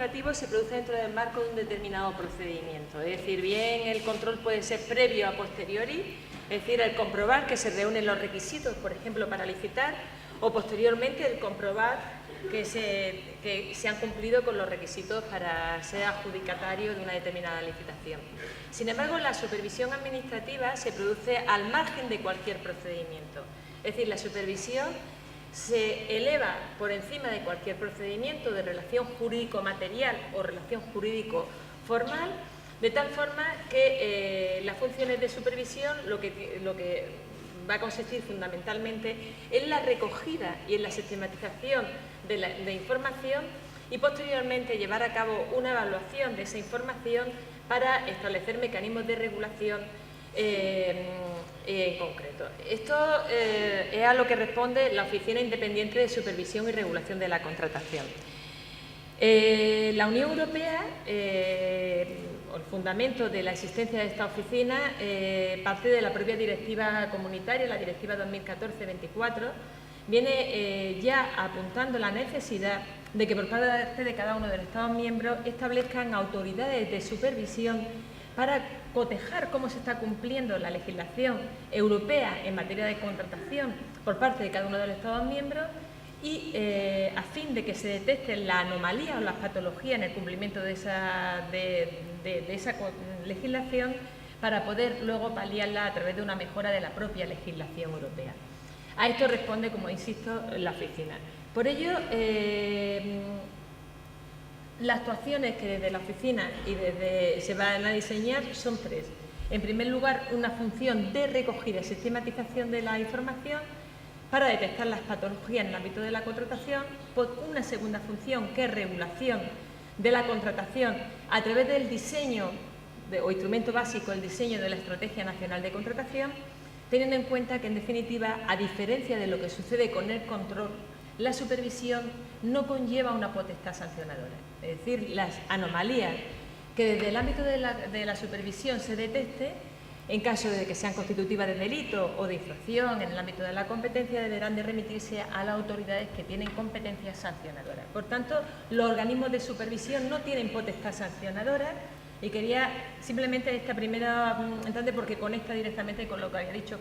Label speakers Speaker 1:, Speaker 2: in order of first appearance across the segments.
Speaker 1: administrativo se produce dentro del marco de un determinado procedimiento. Es decir, bien el control puede ser previo a posteriori, es decir, el comprobar que se reúnen los requisitos, por ejemplo, para licitar, o posteriormente el comprobar que se han cumplido con los requisitos para ser adjudicatario de una determinada licitación. Sin embargo, la supervisión administrativa se produce al margen de cualquier procedimiento. Es decir, la supervisión se eleva por encima de cualquier procedimiento de relación jurídico-material o relación jurídico-formal, de tal forma que las funciones de supervisión lo que va a consistir fundamentalmente en la recogida y en la sistematización de información y posteriormente llevar a cabo una evaluación de esa información para establecer mecanismos de regulación en concreto. Esto es a lo que responde la Oficina Independiente de Supervisión y Regulación de la Contratación. La Unión Europea, el fundamento de la existencia de esta oficina, parte de la propia directiva comunitaria, la Directiva 2014-24, viene ya apuntando la necesidad de que por parte de cada uno de los Estados miembros establezcan autoridades de supervisión para cotejar cómo se está cumpliendo la legislación europea en materia de contratación por parte de cada uno de los Estados miembros y a fin de que se detecten las anomalías o las patologías en el cumplimiento de esa legislación para poder luego paliarla a través de una mejora de la propia legislación europea. A esto responde, como insisto, la oficina. Por ello, las actuaciones que desde la oficina se van a diseñar son tres. En primer lugar, una función de recogida y sistematización de la información para detectar las patologías en el ámbito de la contratación, por una segunda función que es regulación de la contratación a través del diseño o instrumento básico, el diseño de la Estrategia Nacional de Contratación, teniendo en cuenta que, en definitiva, a diferencia de lo que sucede con el control, la supervisión no conlleva una potestad sancionadora. Es decir, las anomalías que desde el ámbito de la supervisión se detecte, en caso de que sean constitutivas de delito o de infracción en el ámbito de la competencia, deberán de remitirse a las autoridades que tienen competencias sancionadoras. Por tanto, los organismos de supervisión no tienen potestad sancionadora y quería simplemente esta primera entrante porque conecta directamente con lo que había dicho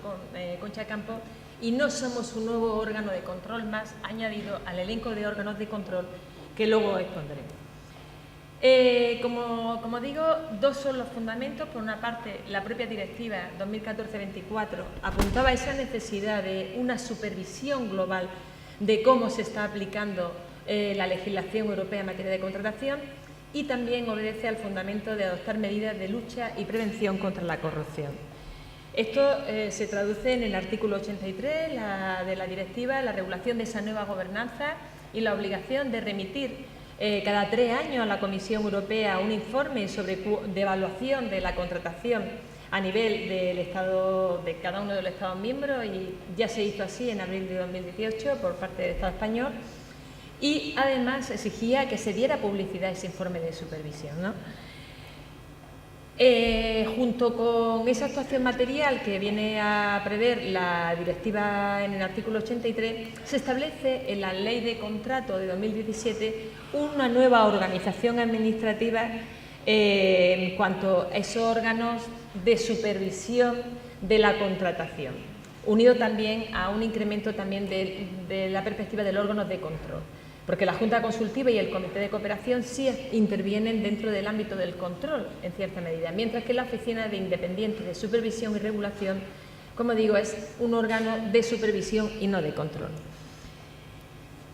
Speaker 1: Concha Campos, y no somos un nuevo órgano de control más añadido al elenco de órganos de control que luego expondremos. Como digo, dos son los fundamentos. Por una parte, la propia Directiva 2014-24 apuntaba a esa necesidad de una supervisión global de cómo se está aplicando la legislación europea en materia de contratación, y también obedece al fundamento de adoptar medidas de lucha y prevención contra la corrupción. Esto se traduce en el artículo 83 de la directiva, la regulación de esa nueva gobernanza y la obligación de remitir cada 3 años a la Comisión Europea un informe de evaluación de la contratación a nivel del Estado, de cada uno de los Estados miembros, y ya se hizo así en abril de 2018 por parte del Estado español, y además exigía que se diera publicidad a ese informe de supervisión, ¿no? Junto con esa actuación material que viene a prever la directiva en el artículo 83, se establece en la Ley de Contrato de 2017 una nueva organización administrativa en cuanto a esos órganos de supervisión de la contratación, unido también a un incremento también de la perspectiva del órgano de control, porque la Junta Consultiva y el Comité de Cooperación sí intervienen dentro del ámbito del control en cierta medida, mientras que la Oficina de Independiente de Supervisión y Regulación, como digo, es un órgano de supervisión y no de control.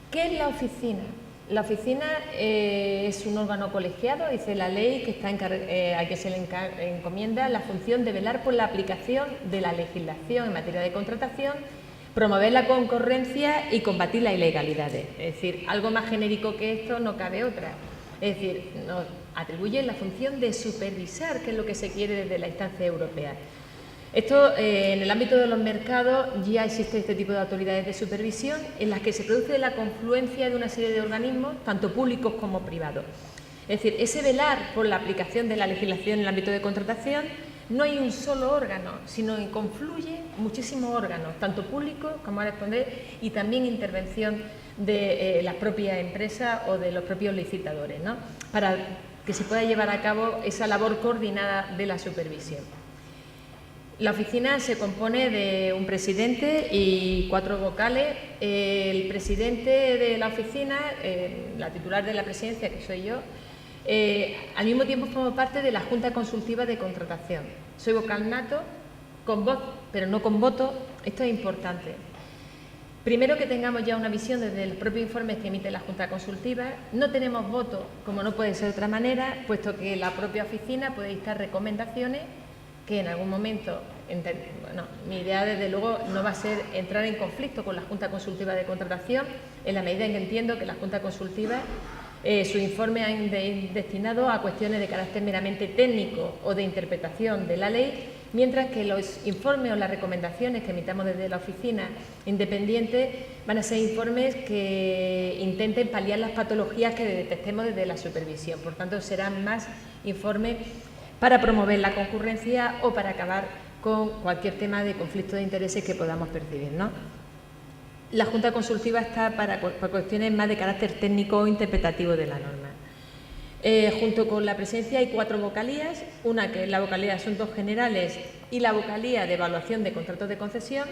Speaker 1: ¿Qué es la oficina? La oficina es un órgano colegiado, dice la ley, que está a que se le encomienda la función de velar por la aplicación de la legislación en materia de contratación, promover la concurrencia y combatir las ilegalidades. Es decir, algo más genérico que esto no cabe otra. Es decir, nos atribuye la función de supervisar, que es lo que se quiere desde la instancia europea. Esto, en el ámbito de los mercados, ya existe este tipo de autoridades de supervisión en las que se produce la confluencia de una serie de organismos, tanto públicos como privados. Es decir, ese velar por la aplicación de la legislación en el ámbito de contratación, no hay un solo órgano, sino que confluyen muchísimos órganos, tanto públicos como a responder, y también intervención de las propias empresas o de los propios licitadores, ¿no?, para que se pueda llevar a cabo esa labor coordinada de la supervisión. La oficina se compone de un presidente y 4 vocales. El presidente de la oficina, la titular de la presidencia, que soy yo, al mismo tiempo formo parte de la Junta Consultiva de Contratación. Soy vocal nato, con voz, pero no con voto. Esto es importante. Primero, que tengamos ya una visión desde los propios informes que emite la Junta Consultiva. No tenemos voto, como no puede ser de otra manera, puesto que la propia oficina puede dictar recomendaciones que en algún momento, bueno, mi idea desde luego no va a ser entrar en conflicto con la Junta Consultiva de Contratación, en la medida en que entiendo que la Junta Consultiva, su informe han destinado a cuestiones de carácter meramente técnico o de interpretación de la ley, mientras que los informes o las recomendaciones que emitamos desde la oficina independiente van a ser informes que intenten paliar las patologías que detectemos desde la supervisión. Por tanto, serán más informes para promover la concurrencia o para acabar con cualquier tema de conflicto de intereses que podamos percibir, ¿no? La Junta Consultiva está para cuestiones más de carácter técnico o interpretativo de la norma. Junto con la presidencia hay 4 vocalías, una que es la vocalía de Asuntos Generales y la vocalía de Evaluación de Contratos de Concesión,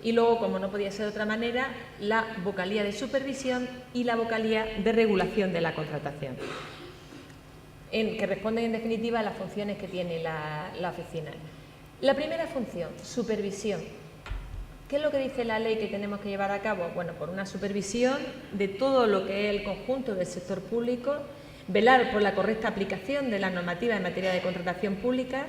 Speaker 1: y luego, como no podía ser de otra manera, la vocalía de Supervisión y la vocalía de Regulación de la Contratación, que responden en definitiva a las funciones que tiene la oficina. La primera función, supervisión. ¿Qué es lo que dice la ley que tenemos que llevar a cabo? Bueno, por una supervisión de todo lo que es el conjunto del sector público, velar por la correcta aplicación de las normativas en materia de contratación pública,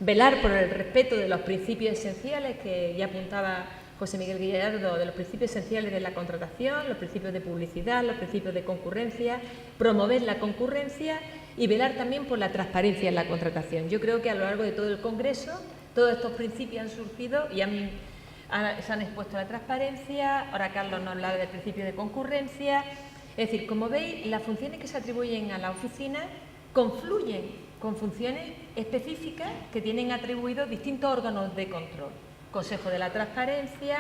Speaker 1: velar por el respeto de los principios esenciales que ya apuntaba José Miguel Gallardo, de los principios esenciales de la contratación, los principios de publicidad, los principios de concurrencia, promover la concurrencia y velar también por la transparencia en la contratación. Yo creo que a lo largo de todo el Congreso todos estos principios han surgido y se han expuesto a la transparencia. Ahora Carlos nos habla del principio de concurrencia. Es decir, como veis, las funciones que se atribuyen a la oficina confluyen con funciones específicas que tienen atribuidos distintos órganos de control. Consejo de la Transparencia,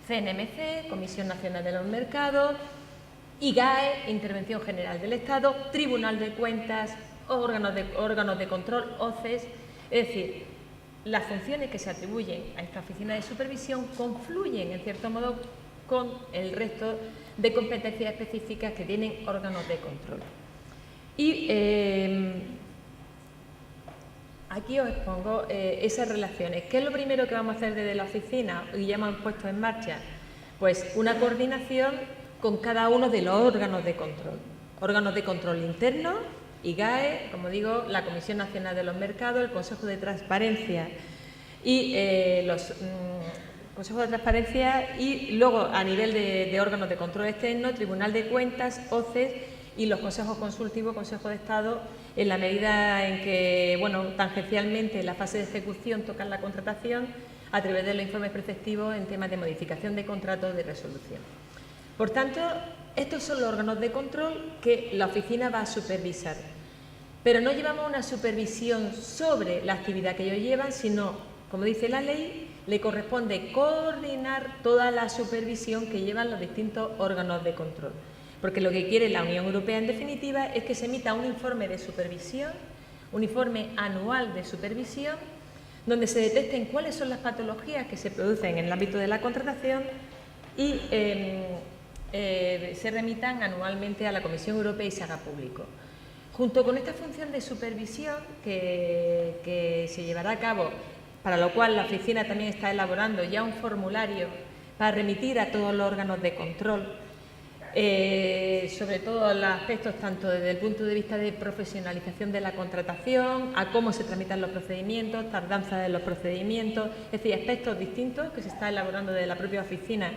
Speaker 1: CNMC, Comisión Nacional de los Mercados, IGAE, Intervención General del Estado, Tribunal de Cuentas, órganos de control, OCES. Es decir, las funciones que se atribuyen a esta oficina de supervisión confluyen, en cierto modo, con el resto de competencias específicas que tienen órganos de control. Y aquí os expongo esas relaciones. ¿Qué es lo primero que vamos a hacer desde la oficina y ya hemos puesto en marcha? Pues una coordinación con cada uno de los órganos de control. Órganos de control internos, IGAE, como digo, la Comisión Nacional de los Mercados, el Consejo de Transparencia y los Consejo de Transparencia, y luego a nivel de órganos de control externo, Tribunal de Cuentas, OCES y los consejos consultivos, Consejo de Estado, en la medida en que, bueno, tangencialmente en la fase de ejecución tocan la contratación a través de los informes preceptivos en temas de modificación de contratos de resolución. Por tanto, estos son los órganos de control que la oficina va a supervisar. Pero no llevamos una supervisión sobre la actividad que ellos llevan, sino, como dice la ley, le corresponde coordinar toda la supervisión que llevan los distintos órganos de control. Porque lo que quiere la Unión Europea, en definitiva, es que se emita un informe de supervisión, un informe anual de supervisión, donde se detecten cuáles son las patologías que se producen en el ámbito de la contratación y se remitan anualmente a la Comisión Europea y se haga público. Junto con esta función de supervisión que se llevará a cabo, para lo cual la oficina también está elaborando ya un formulario para remitir a todos los órganos de control, sobre todo los aspectos tanto desde el punto de vista de profesionalización de la contratación, a cómo se tramitan los procedimientos, tardanza de los procedimientos, es decir, aspectos distintos que se está elaborando desde la propia oficina,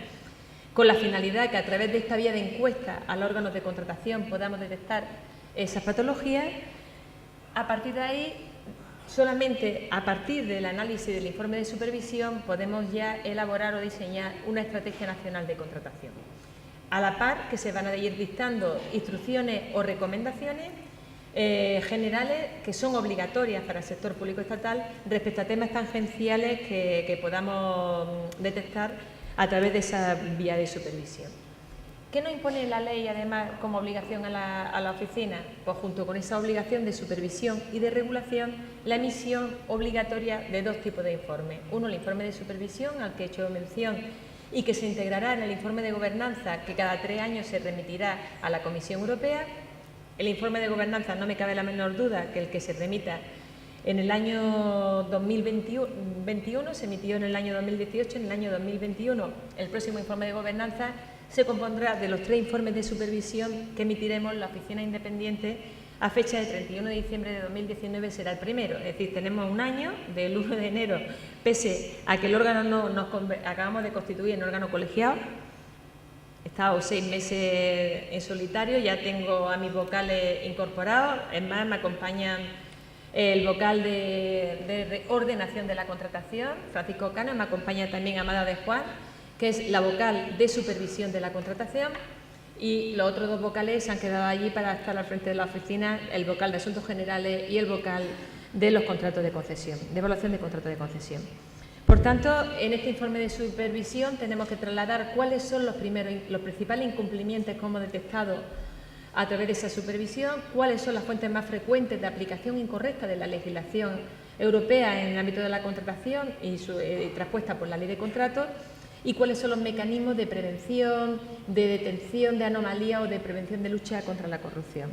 Speaker 1: con la finalidad que a través de esta vía de encuesta a los órganos de contratación podamos detectar esas patologías. A partir de ahí, solamente a partir del análisis del informe de supervisión, podemos ya elaborar o diseñar una estrategia nacional de contratación. A la par que se van a ir dictando instrucciones o recomendaciones generales que son obligatorias para el sector público estatal respecto a temas tangenciales que podamos detectar a través de esa vía de supervisión. ¿Qué nos impone la ley, además, como obligación a la oficina? Pues junto con esa obligación de supervisión y de regulación, la emisión obligatoria de dos tipos de informes. Uno, el informe de supervisión, al que he hecho mención, y que se integrará en el informe de gobernanza, que cada 3 años se remitirá a la Comisión Europea. El informe de gobernanza, no me cabe la menor duda que el que se remita en el año 2021, se emitió en el año 2018, en el año 2021 el próximo informe de gobernanza se compondrá de los 3 informes de supervisión que emitiremos la Oficina Independiente a fecha de 31 de diciembre de 2019 será el primero. Es decir, tenemos un año, del 1 de enero, pese a que el órgano acabamos de constituir en órgano colegiado. He estado 6 meses en solitario, ya tengo a mis vocales incorporados, es más, me acompañan el vocal de ordenación de la contratación, Francisco Cano, me acompaña también Amada de Juan, que es la vocal de supervisión de la contratación, y los otros 2 vocales se han quedado allí para estar al frente de la oficina, el vocal de Asuntos Generales y el vocal de los contratos de concesión, de evaluación de contratos de concesión. Por tanto, en este informe de supervisión tenemos que trasladar cuáles son los principales incumplimientos que hemos detectado a través de esa supervisión, cuáles son las fuentes más frecuentes de aplicación incorrecta de la legislación europea en el ámbito de la contratación y traspuesta por la Ley de Contratos, y cuáles son los mecanismos de prevención, de detención de anomalías o de prevención de lucha contra la corrupción.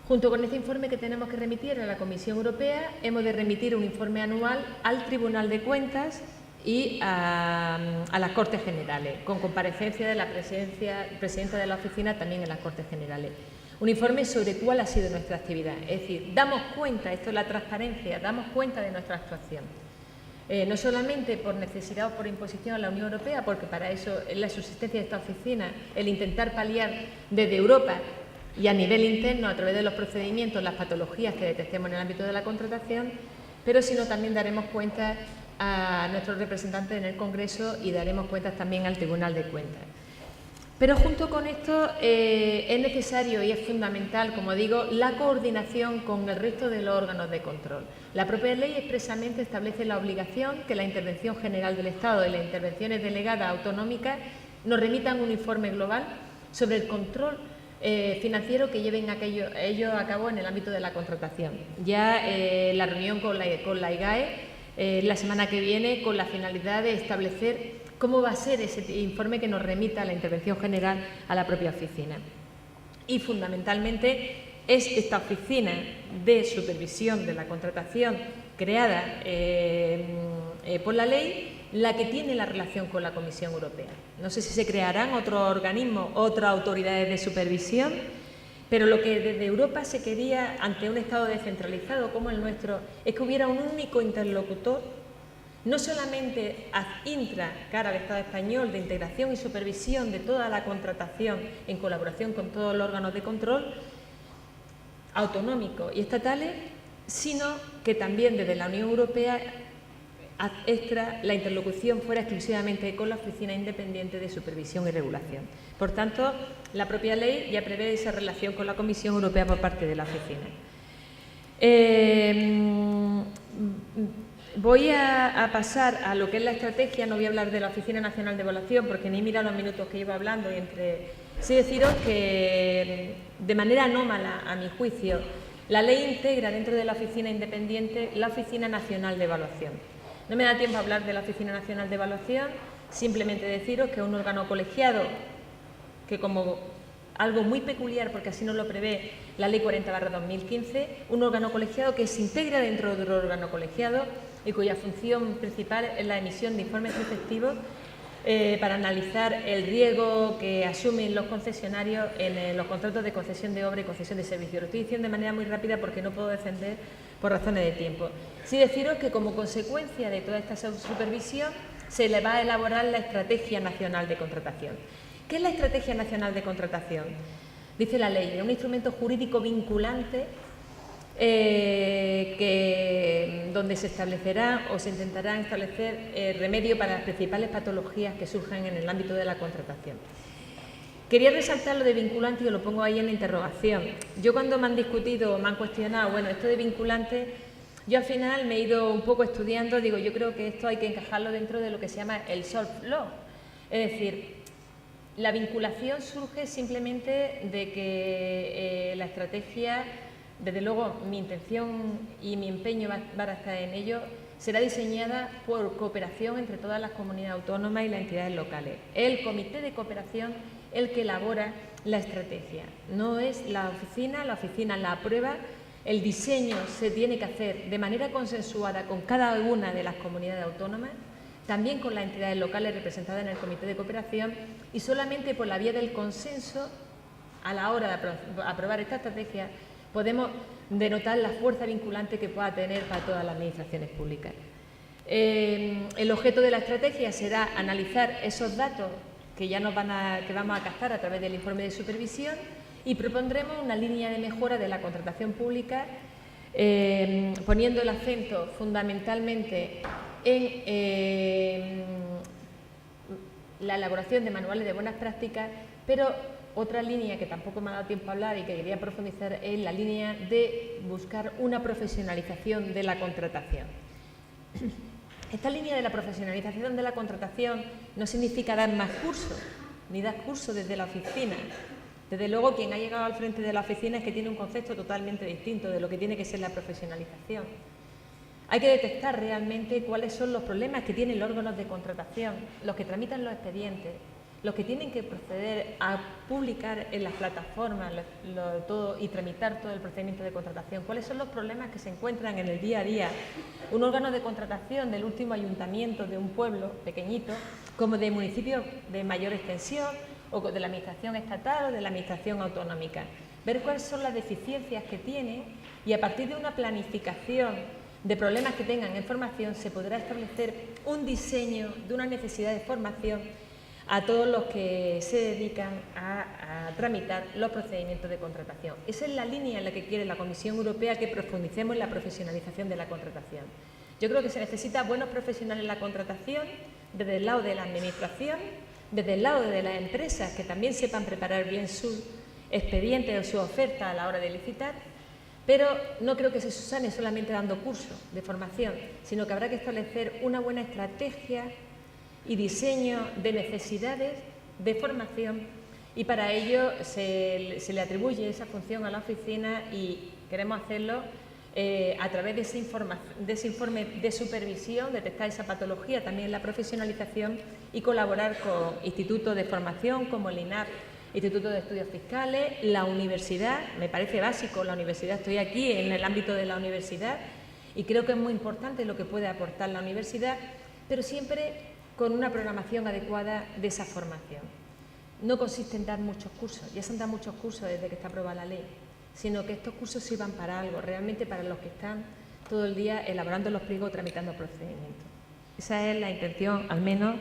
Speaker 1: Junto con este informe que tenemos que remitir a la Comisión Europea, hemos de remitir un informe anual al Tribunal de Cuentas y a las Cortes Generales, con comparecencia de la presidenta de la oficina también en las Cortes Generales. Un informe sobre cuál ha sido nuestra actividad, es decir, damos cuenta, esto es la transparencia, damos cuenta de nuestra actuación. No solamente por necesidad o por imposición a la Unión Europea, porque para eso es la subsistencia de esta oficina, el intentar paliar desde Europa y a nivel interno, a través de los procedimientos, las patologías que detectemos en el ámbito de la contratación, pero sino también daremos cuenta a nuestros representantes en el Congreso y daremos cuentas también al Tribunal de Cuentas. Pero junto con esto es necesario y es fundamental, como digo, la coordinación con el resto de los órganos de control. La propia ley expresamente establece la obligación que la Intervención General del Estado y las intervenciones delegadas autonómicas nos remitan un informe global sobre el control financiero que lleven ellos a cabo en el ámbito de la contratación. Ya la reunión con la IGAE la semana que viene, con la finalidad de establecer cómo va a ser ese informe que nos remita la intervención general a la propia oficina. Y fundamentalmente es esta oficina de supervisión de la contratación creada por la ley la que tiene la relación con la Comisión Europea. No sé si se crearán otros organismos, otras autoridades de supervisión, pero lo que desde Europa se quería ante un Estado descentralizado como el nuestro es que hubiera un único interlocutor, no solamente ad intra, cara al Estado español, de integración y supervisión de toda la contratación en colaboración con todos los órganos de control autonómicos y estatales, sino que también desde la Unión Europea ad extra la interlocución fuera exclusivamente con la Oficina Independiente de Supervisión y Regulación. Por tanto, la propia ley ya prevé esa relación con la Comisión Europea por parte de la oficina. Voy a pasar a lo que es la estrategia, no voy a hablar de la Oficina Nacional de Evaluación porque ni he mirado los minutos que iba hablando y sí deciros que de manera anómala, a mi juicio, la ley integra dentro de la Oficina Independiente la Oficina Nacional de Evaluación. No me da tiempo a hablar de la Oficina Nacional de Evaluación, simplemente deciros que es un órgano colegiado que, como algo muy peculiar, porque así nos lo prevé la Ley 40/2015, un órgano colegiado que se integra dentro de otro órgano colegiado y cuya función principal es la emisión de informes preceptivos para analizar el riesgo que asumen los concesionarios en los contratos de concesión de obra y concesión de servicios. Lo estoy diciendo de manera muy rápida porque no puedo defender por razones de tiempo. Sí deciros que como consecuencia de toda esta supervisión se le va a elaborar la Estrategia Nacional de Contratación. ¿Qué es la Estrategia Nacional de Contratación? Dice la ley, es un instrumento jurídico vinculante donde se establecerá o se intentará establecer remedio para las principales patologías que surjan en el ámbito de la contratación. Quería resaltar lo de vinculante y lo pongo ahí en la interrogación. Yo cuando me han discutido o me han cuestionado, bueno, esto de vinculante, yo al final me he ido un poco estudiando, digo, yo creo que esto hay que encajarlo dentro de lo que se llama el soft law. Es decir, La vinculación surge simplemente de que la estrategia, desde luego mi intención y mi empeño va a estar en ello, será diseñada por cooperación entre todas las comunidades autónomas y las entidades locales. Es el comité de cooperación el que elabora la estrategia, no es la oficina la aprueba, el diseño se tiene que hacer de manera consensuada con cada una de las comunidades autónomas, también con las entidades locales representadas en el comité de cooperación, y solamente por la vía del consenso, a la hora de aprobar esta estrategia, podemos denotar la fuerza vinculante que pueda tener para todas las administraciones públicas. El objeto de la estrategia será analizar esos datos que vamos a captar a través del informe de supervisión y propondremos una línea de mejora de la contratación pública, poniendo el acento fundamentalmente en la elaboración de manuales de buenas prácticas, pero otra línea que tampoco me ha dado tiempo a hablar y que quería profundizar es la línea de buscar una profesionalización de la contratación. Esta línea de la profesionalización de la contratación no significa dar más cursos, ni dar cursos desde la oficina. Desde luego, quien ha llegado al frente de la oficina es que tiene un concepto totalmente distinto de lo que tiene que ser la profesionalización. Hay que detectar realmente cuáles son los problemas que tienen los órganos de contratación, los que tramitan los expedientes, los que tienen que proceder a publicar en las plataformas y tramitar todo el procedimiento de contratación. ¿Cuáles son los problemas que se encuentran en el día a día? Un órgano de contratación del último ayuntamiento de un pueblo pequeñito, como de municipios de mayor extensión, o de la administración estatal o de la administración autonómica. Ver cuáles son las deficiencias que tienen y a partir de una planificación de problemas que tengan en formación se podrá establecer un diseño de una necesidad de formación a todos los que se dedican a tramitar los procedimientos de contratación. Esa es la línea en la que quiere la Comisión Europea que profundicemos en la profesionalización de la contratación. Yo creo que se necesita buenos profesionales en la contratación, desde el lado de la administración, desde el lado de las empresas que también sepan preparar bien sus expedientes o su oferta a la hora de licitar, pero no creo que se subsane solamente dando cursos de formación, sino que habrá que establecer una buena estrategia y diseño de necesidades de formación y para ello se le atribuye esa función a la oficina y queremos hacerlo a través de ese informe de supervisión, detectar esa patología, también la profesionalización y colaborar con institutos de formación como el INAF, Instituto de Estudios Fiscales, la universidad, me parece básico la universidad, estoy aquí en el ámbito de la universidad y creo que es muy importante lo que puede aportar la universidad, pero siempre con una programación adecuada de esa formación. No consiste en dar muchos cursos, ya se han dado muchos cursos desde que está aprobada la ley, sino que estos cursos sirvan para algo, realmente para los que están todo el día elaborando los pliegos, tramitando procedimientos. Esa es la intención, al menos,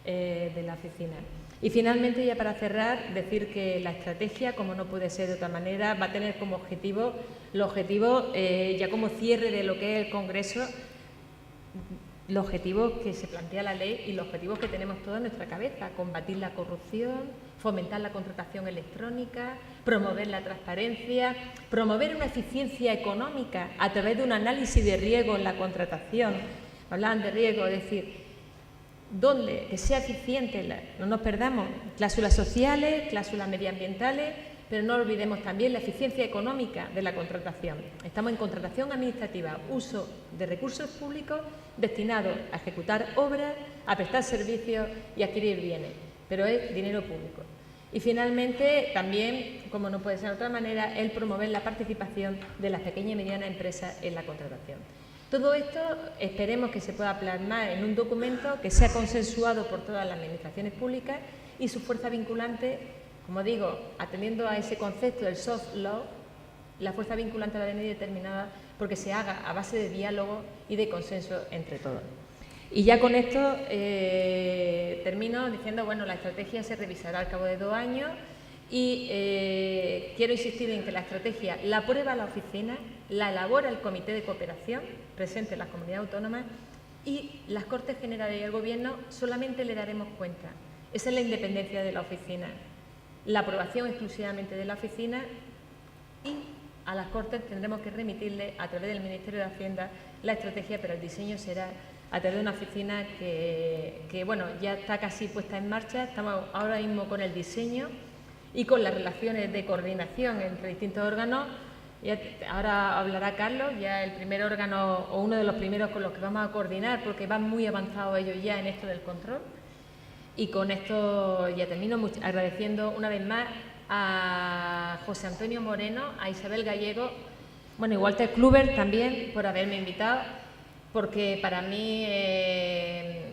Speaker 1: de la oficina. Y finalmente, ya para cerrar, decir que la estrategia, como no puede ser de otra manera, va a tener como objetivo, ya como cierre de lo que es el Congreso, los objetivos que se plantea la ley y los objetivos que tenemos todos en nuestra cabeza: combatir la corrupción, fomentar la contratación electrónica, promover la transparencia, promover una eficiencia económica a través de un análisis de riesgo en la contratación. Hablaban de riesgo, es decir, que sea eficiente, no nos perdamos, cláusulas sociales, cláusulas medioambientales, pero no olvidemos también la eficiencia económica de la contratación. Estamos en contratación administrativa, uso de recursos públicos destinados a ejecutar obras, a prestar servicios y a adquirir bienes, pero es dinero público. Y finalmente, también, como no puede ser de otra manera, el promover la participación de las pequeñas y medianas empresas en la contratación. Todo esto esperemos que se pueda plasmar en un documento que sea consensuado por todas las administraciones públicas y su fuerza vinculante, como digo, atendiendo a ese concepto del soft law, la fuerza vinculante va a venir determinada porque se haga a base de diálogo y de consenso entre todos. Y ya con esto termino diciendo, bueno, la estrategia se revisará al cabo de 2 años y quiero insistir en que la estrategia la aprueba la oficina, la elabora el comité de cooperación presente en las comunidades autónomas y las Cortes Generales y el Gobierno solamente le daremos cuenta. Esa es la independencia de la oficina, la aprobación exclusivamente de la oficina y a las Cortes tendremos que remitirle a través del Ministerio de Hacienda la estrategia, pero el diseño será a través de una oficina que bueno, ya está casi puesta en marcha. Estamos ahora mismo con el diseño y con las relaciones de coordinación entre distintos órganos. Ahora hablará Carlos, ya el primer órgano o uno de los primeros con los que vamos a coordinar, porque van muy avanzados ellos ya en esto del control. Y con esto ya termino agradeciendo una vez más a José Antonio Moreno, a Isabel Gallego, bueno, y Walter Kluber también por haberme invitado, porque para mí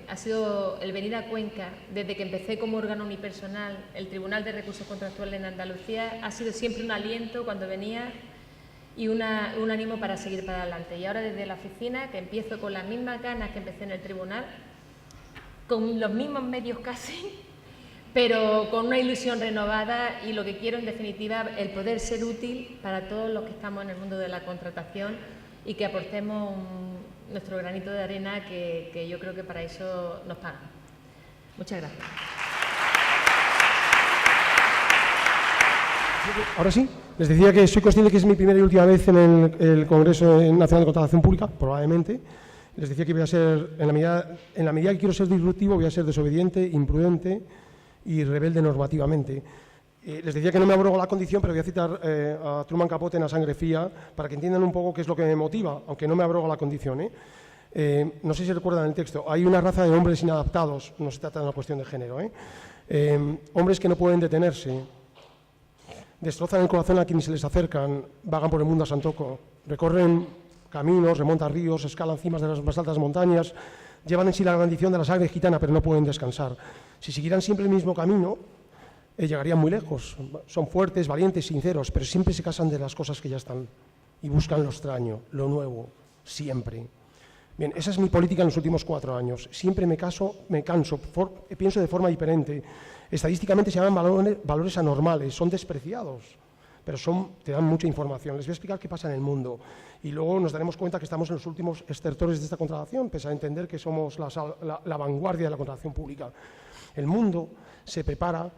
Speaker 1: ha sido el venir a Cuenca, desde que empecé como órgano unipersonal, el Tribunal de Recursos Contractuales en Andalucía, ha sido siempre un aliento cuando venía y un ánimo para seguir para adelante. Y ahora desde la oficina, que empiezo con las mismas ganas que empecé en el tribunal, con los mismos medios casi, pero con una ilusión renovada, y lo que quiero en definitiva, el poder ser útil para todos los que estamos en el mundo de la contratación y que aportemos nuestro granito de arena, que yo creo que para eso nos pagan. Muchas gracias.
Speaker 2: Ahora sí, les decía que soy consciente que es mi primera y última vez en el Congreso Nacional de Contratación Pública, probablemente. Les decía que voy a ser, en la medida que quiero ser disruptivo, voy a ser desobediente, imprudente y rebelde normativamente. Les decía que no me abrogo la condición, pero voy a citar a Truman Capote en A Sangre Fría para que entiendan un poco qué es lo que me motiva, aunque no me abrogo la condición. No sé si recuerdan el texto. Hay una raza de hombres inadaptados, no se trata de una cuestión de género. Hombres que no pueden detenerse, destrozan el corazón a quienes se les acercan, vagan por el mundo a santoco, recorren caminos, remontan ríos, escalan cimas de las más altas montañas, llevan en sí la bendición de la sangre gitana, pero no pueden descansar. Si siguieran siempre el mismo camino, llegarían muy lejos. Son fuertes, valientes, sinceros, pero siempre se cansan de las cosas que ya están y buscan lo extraño, lo nuevo, siempre. Bien, esa es mi política en los últimos 4 años. Siempre me canso, pienso de forma diferente. Estadísticamente se llaman valores anormales, son despreciados, pero te dan mucha información. Les voy a explicar qué pasa en el mundo y luego nos daremos cuenta que estamos en los últimos estertores de esta contratación, pese a entender que somos la vanguardia de la contratación pública. El mundo se prepara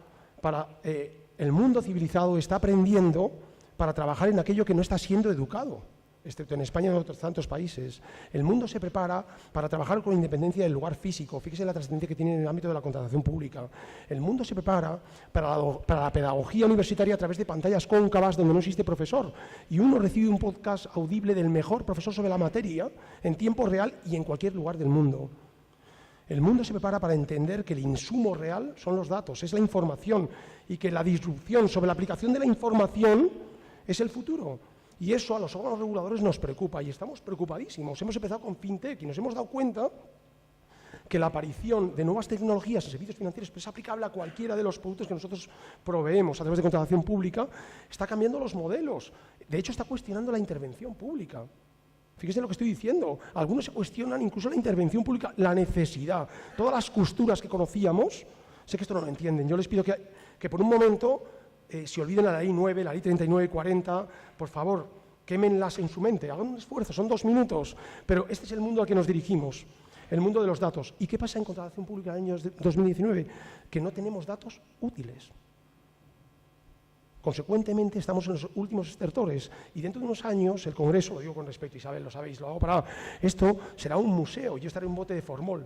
Speaker 2: el mundo civilizado está aprendiendo para trabajar en aquello que no está siendo educado, excepto en España y en otros tantos países. El mundo se prepara para trabajar con independencia del lugar físico. Fíjese la trascendencia que tiene en el ámbito de la contratación pública. El mundo se prepara para la pedagogía universitaria a través de pantallas cóncavas donde no existe profesor y uno recibe un podcast audible del mejor profesor sobre la materia en tiempo real y en cualquier lugar del mundo. El mundo se prepara para entender que el insumo real son los datos, es la información, y que la disrupción sobre la aplicación de la información es el futuro. Y eso a los órganos reguladores nos preocupa y estamos preocupadísimos. Hemos empezado con FinTech y nos hemos dado cuenta que la aparición de nuevas tecnologías en servicios financieros, pues es aplicable a cualquiera de los productos que nosotros proveemos a través de contratación pública, está cambiando los modelos. De hecho, está cuestionando la intervención pública. Fíjense lo que estoy diciendo. Algunos se cuestionan incluso la intervención pública, la necesidad. Todas las costuras que conocíamos, sé que esto no lo entienden. Yo les pido que por un momento se olviden la ley 9, la ley 39 y 40, por favor, quémenlas en su mente, hagan un esfuerzo, son 2 minutos, pero este es el mundo al que nos dirigimos, el mundo de los datos. ¿Y qué pasa en contratación pública en el año 2019? Que no tenemos datos útiles. Consecuentemente, estamos en los últimos estertores y dentro de unos años, el Congreso, lo digo con respeto, Isabel, lo sabéis, lo hago para esto, será un museo, yo estaré en un bote de formol.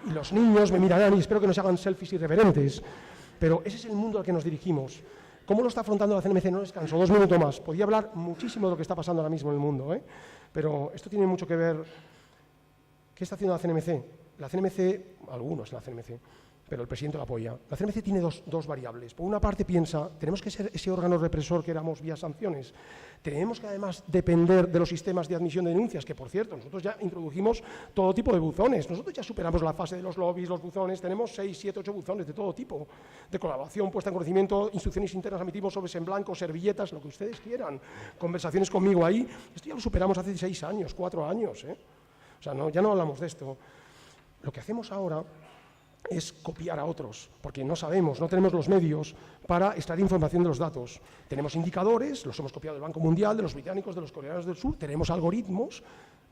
Speaker 2: Y los niños me mirarán y espero que nos hagan selfies irreverentes. Pero ese es el mundo al que nos dirigimos. ¿Cómo lo está afrontando la CNMC? No descanso, 2 minutos más. Podría hablar muchísimo de lo que está pasando ahora mismo en el mundo, pero esto tiene mucho que ver. ¿Qué está haciendo la CNMC? La CNMC, algunos en la CNMC, pero el presidente lo apoya. La CNMC tiene dos variables. Por una parte piensa, tenemos que ser ese órgano represor que éramos vía sanciones. Tenemos que además depender de los sistemas de admisión de denuncias, que por cierto, nosotros ya introdujimos todo tipo de buzones. Nosotros ya superamos la fase de los lobbies, los buzones, tenemos 6, 7, 8 buzones de todo tipo, de colaboración, puesta en conocimiento, instrucciones internas, emitimos sobres en blanco, servilletas, lo que ustedes quieran, conversaciones conmigo ahí. Esto ya lo superamos hace 6 años, 4 años. O sea, ya no hablamos de esto. Lo que hacemos ahora es copiar a otros, porque no sabemos, no tenemos los medios para extraer información de los datos. Tenemos indicadores, los hemos copiado del Banco Mundial, de los británicos, de los coreanos del Sur, tenemos algoritmos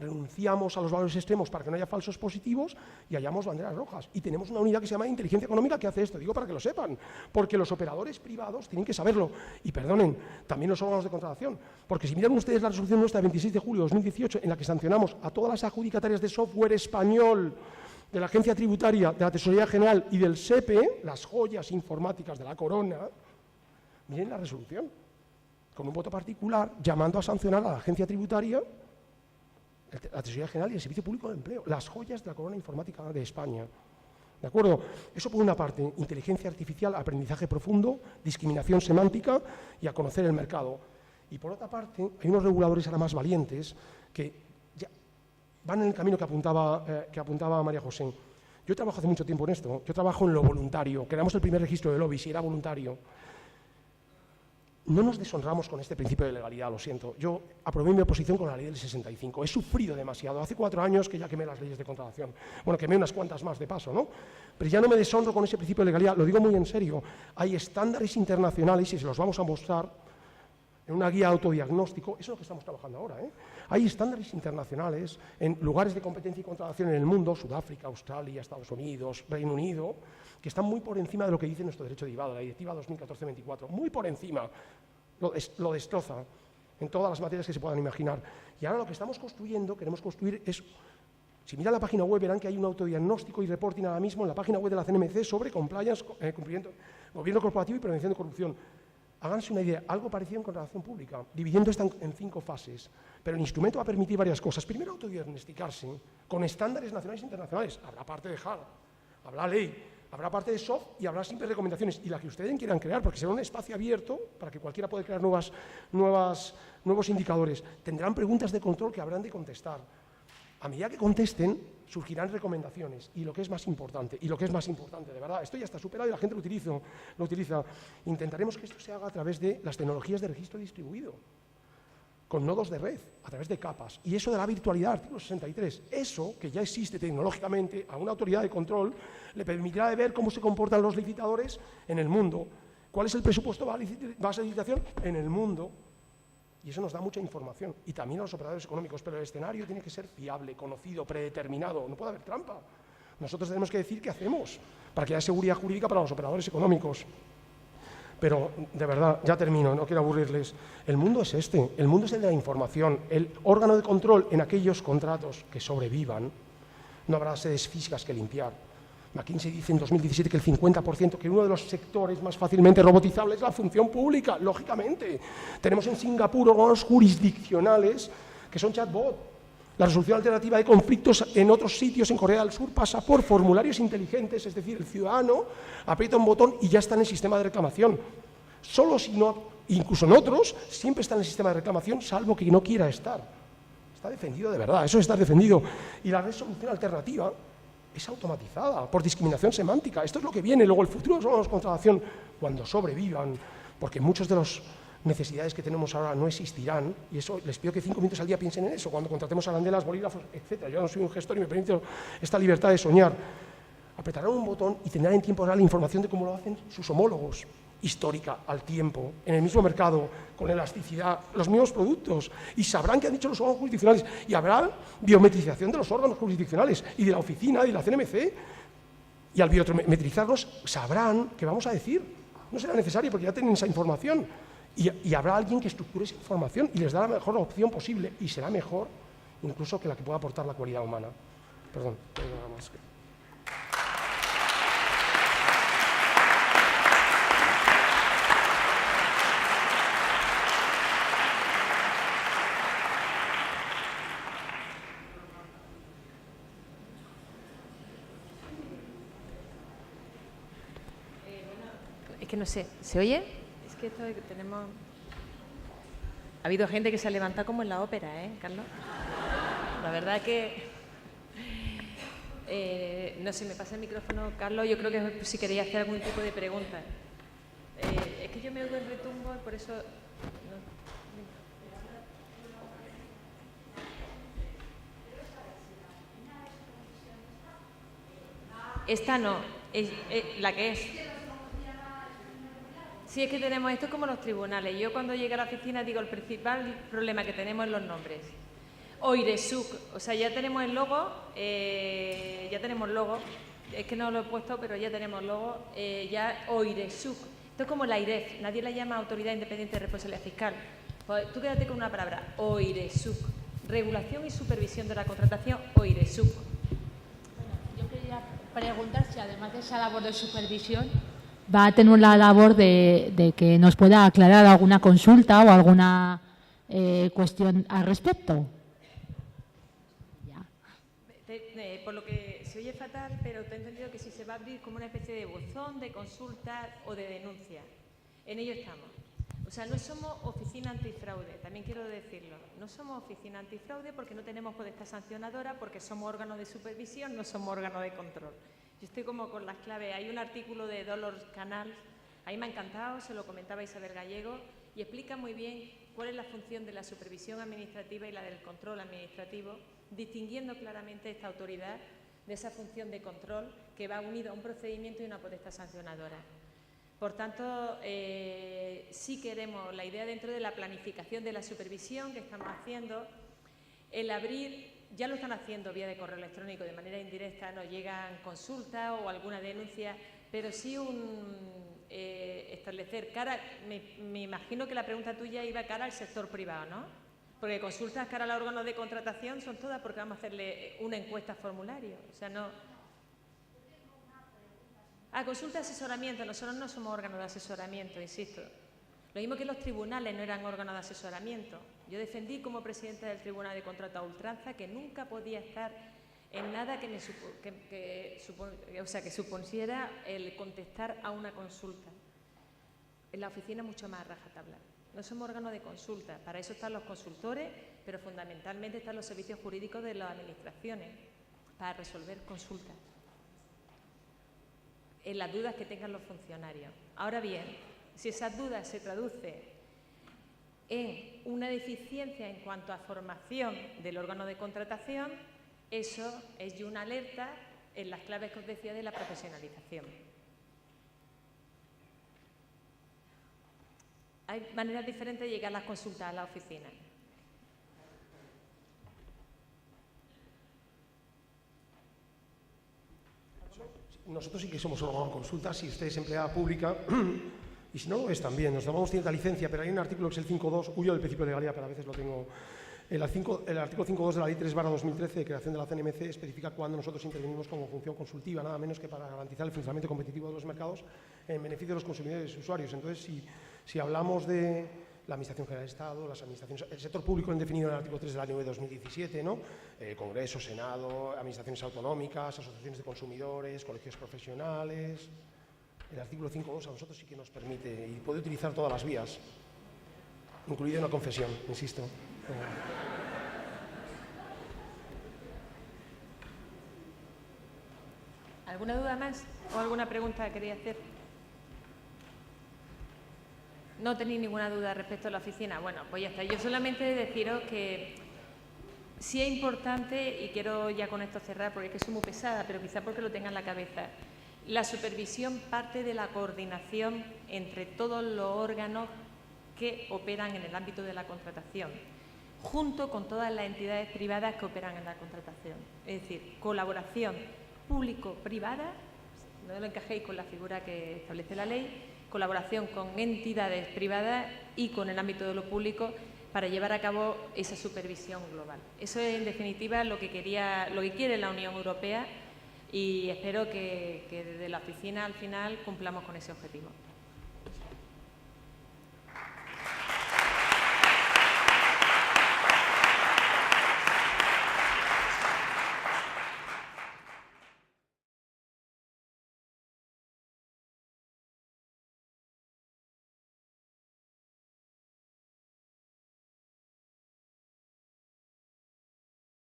Speaker 2: renunciamos a los valores extremos para que no haya falsos positivos y hayamos banderas rojas. Y tenemos una unidad que se llama inteligencia económica que hace esto, digo para que lo sepan, porque los operadores privados tienen que saberlo. Y perdonen, también los órganos de contratación, porque si miran ustedes la resolución nuestra de 26 de julio de 2018, en la que sancionamos a todas las adjudicatarias de software español, de la Agencia Tributaria, de la Tesorería General y del SEPE, las joyas informáticas de la corona, miren la resolución, con un voto particular, llamando a sancionar a la Agencia Tributaria, la Tesorería General y el Servicio Público de Empleo, las joyas de la corona informática de España. ¿De acuerdo? Eso por una parte, inteligencia artificial, aprendizaje profundo, discriminación semántica y a conocer el mercado. Y por otra parte, hay unos reguladores ahora más valientes que ya van en el camino que apuntaba María José. Yo trabajo hace mucho tiempo en esto, yo trabajo en lo voluntario, creamos el primer registro de lobbies y era voluntario. No nos deshonramos con este principio de legalidad, lo siento. Yo aprobé mi oposición con la ley del 65. He sufrido demasiado. Hace 4 años que ya quemé las leyes de contratación. Bueno, quemé unas cuantas más de paso, ¿no? Pero ya no me deshonro con ese principio de legalidad. Lo digo muy en serio. Hay estándares internacionales y se los vamos a mostrar en una guía autodiagnóstico. Eso es lo que estamos trabajando ahora, ¿eh? Hay estándares internacionales en lugares de competencia y contratación en el mundo, Sudáfrica, Australia, Estados Unidos, Reino Unido, que están muy por encima de lo que dice nuestro derecho derivado, la Directiva 2014-24, muy por encima, lo destroza en todas las materias que se puedan imaginar. Y ahora lo que estamos construyendo, queremos construir es, si miran la página web verán que hay un autodiagnóstico y reporting ahora mismo en la página web de la CNMC sobre compliance, cumplimiento, gobierno corporativo y prevención de corrupción. Háganse una idea, algo parecido en contratación pública, dividiendo esto en 5 fases. Pero el instrumento va a permitir varias cosas. Primero, autodiagnosticarse con estándares nacionales e internacionales. Habrá parte de hard, habrá ley, habrá parte de soft y habrá simples recomendaciones. Y la que ustedes quieran crear, porque será un espacio abierto para que cualquiera pueda crear nuevos indicadores. Tendrán preguntas de control que habrán de contestar. A medida que contesten, surgirán recomendaciones. Y lo que es más importante, de verdad, esto ya está superado y la gente lo utiliza. Intentaremos que esto se haga a través de las tecnologías de registro distribuido, con nodos de red, a través de capas. Y eso de la virtualidad, artículo 63, eso que ya existe tecnológicamente a una autoridad de control, le permitirá de ver cómo se comportan los licitadores en el mundo, cuál es el presupuesto base de licitación en el mundo. Y eso nos da mucha información, y también a los operadores económicos, pero el escenario tiene que ser fiable, conocido, predeterminado, no puede haber trampa. Nosotros tenemos que decir qué hacemos para que haya seguridad jurídica para los operadores económicos. Pero, de verdad, ya termino, no quiero aburrirles. El mundo es este, el mundo es el de la información. El órgano de control en aquellos contratos que sobrevivan, no habrá sedes físicas que limpiar. McKinsey dice en 2017 que el 50%, que uno de los sectores más fácilmente robotizables es la función pública, lógicamente. Tenemos en Singapur órganos jurisdiccionales que son chatbot. La resolución alternativa de conflictos en otros sitios, en Corea del Sur, pasa por formularios inteligentes, es decir, el ciudadano aprieta un botón y ya está en el sistema de reclamación. Solo si no, incluso en otros, siempre está en el sistema de reclamación, salvo que no quiera estar. Está defendido de verdad, eso está defendido. Y la resolución alternativa es automatizada por discriminación semántica. Esto es lo que viene. Luego el futuro de los órganos de contratación, cuando sobrevivan, porque muchos de las necesidades que tenemos ahora no existirán, y eso les pido que 5 minutos al día piensen en eso, cuando contratemos arandelas, bolígrafos, etc. Yo no soy un gestor y me permito esta libertad de soñar. Apretarán un botón y tendrán en tiempo real la información de cómo lo hacen sus homólogos, histórica, al tiempo, en el mismo mercado, con elasticidad, los mismos productos, y sabrán qué han dicho los órganos jurisdiccionales, y habrá biometrización de los órganos jurisdiccionales y de la oficina y de la CNMC, y al biometrizarlos sabrán qué vamos a decir. No será necesario porque ya tienen esa información, y habrá alguien que estructure esa información y les da la mejor opción posible, y será mejor incluso que la que pueda aportar la cualidad humana. Perdón, no hay nada más.
Speaker 1: Es que no sé, ¿se oye? Es que esto tenemos... Ha habido gente que se ha levantado como en la ópera, ¿eh, Carlos? La verdad que... no sé, me pasa el micrófono, Carlos, yo creo que si queréis hacer algún tipo de pregunta. Es que yo me oigo el retumbo y por eso... Esta no, es la que es. Sí, es que tenemos esto como los tribunales. Yo cuando llegué a la oficina digo, el principal problema que tenemos es los nombres. OIRESUC, o sea, ya tenemos el logo, es que no lo he puesto, pero ya tenemos logo, ya OIRESUC. Esto es como la AIREF, nadie la llama Autoridad Independiente de Responsabilidad Fiscal. Pues tú quédate con una palabra, OIRESUC, Regulación y Supervisión de la Contratación, OIRESUC.
Speaker 3: Bueno, yo quería preguntar si además de esa labor de supervisión va a tener la labor de que nos pueda aclarar alguna consulta o alguna cuestión al respecto.
Speaker 1: Por lo que se oye fatal, pero te he entendido que si se va a abrir como una especie de buzón de consultas o de denuncia. En ello estamos. O sea, no somos oficina antifraude, también quiero decirlo. No somos oficina antifraude porque no tenemos potestad sancionadora, porque somos órgano de supervisión, no somos órgano de control. Yo estoy como con las claves. Hay un artículo de Dolores Canals, ahí me ha encantado, se lo comentaba Isabel Gallego, y explica muy bien cuál es la función de la supervisión administrativa y la del control administrativo, distinguiendo claramente esta autoridad de esa función de control que va unido a un procedimiento y una potestad sancionadora. Por tanto, sí queremos la idea dentro de la planificación de la supervisión que estamos haciendo, el abrir, ya lo están haciendo vía de correo electrónico de manera indirecta, nos llegan consultas o alguna denuncia, pero sí establecer cara, me imagino que la pregunta tuya iba cara al sector privado, ¿no? Porque consultas cara al órgano de contratación son todas porque vamos a hacerle una encuesta formulario, o sea, no. Consulta de asesoramiento, nosotros no somos órganos de asesoramiento, insisto. Lo mismo que los tribunales no eran órganos de asesoramiento. Yo defendí como presidenta del Tribunal de Contrato a ultranza que nunca podía estar en nada que supusiera el contestar a una consulta. En la oficina mucho más rajatabla. No somos órganos de consulta, para eso están los consultores, pero fundamentalmente están los servicios jurídicos de las administraciones, para resolver consultas, en las dudas que tengan los funcionarios. Ahora bien, si esas dudas se traducen en una deficiencia en cuanto a formación del órgano de contratación, eso es ya una alerta en las claves que os decía de la profesionalización. Hay maneras diferentes de llegar a las consultas a la oficina.
Speaker 2: Nosotros sí que somos órgano de consulta, si usted es empleada pública, y si no lo es también, nos tomamos cierta licencia, pero hay un artículo que es el 5.2, huyo del principio de legalidad, pero a veces lo tengo. El artículo 5.2 de la Ley 3/2013 de creación de la CNMC especifica cuándo nosotros intervenimos como función consultiva, nada menos que para garantizar el funcionamiento competitivo de los mercados en beneficio de los consumidores y usuarios. Entonces, si hablamos de la Administración General del Estado, las administraciones, el sector público definido en el artículo 3 de la Ley 2017, ¿no? Congreso, Senado, administraciones autonómicas, asociaciones de consumidores, colegios profesionales. El artículo 5.2 a nosotros sí que nos permite y puede utilizar todas las vías, incluida una confesión, insisto.
Speaker 1: ¿Alguna duda más o alguna pregunta que quería hacer? ¿No tenéis ninguna duda respecto a la oficina? Bueno, pues ya está. Yo solamente deciros que sí es importante, y quiero ya con esto cerrar porque es que soy muy pesada, pero quizá porque lo tenga en la cabeza, la supervisión parte de la coordinación entre todos los órganos que operan en el ámbito de la contratación, junto con todas las entidades privadas que operan en la contratación. Es decir, colaboración público-privada, no lo encajéis con la figura que establece la ley, colaboración con entidades privadas y con el ámbito de lo público para llevar a cabo esa supervisión global. Eso es, en definitiva, lo que quiere la Unión Europea, y espero que desde la oficina al final cumplamos con ese objetivo.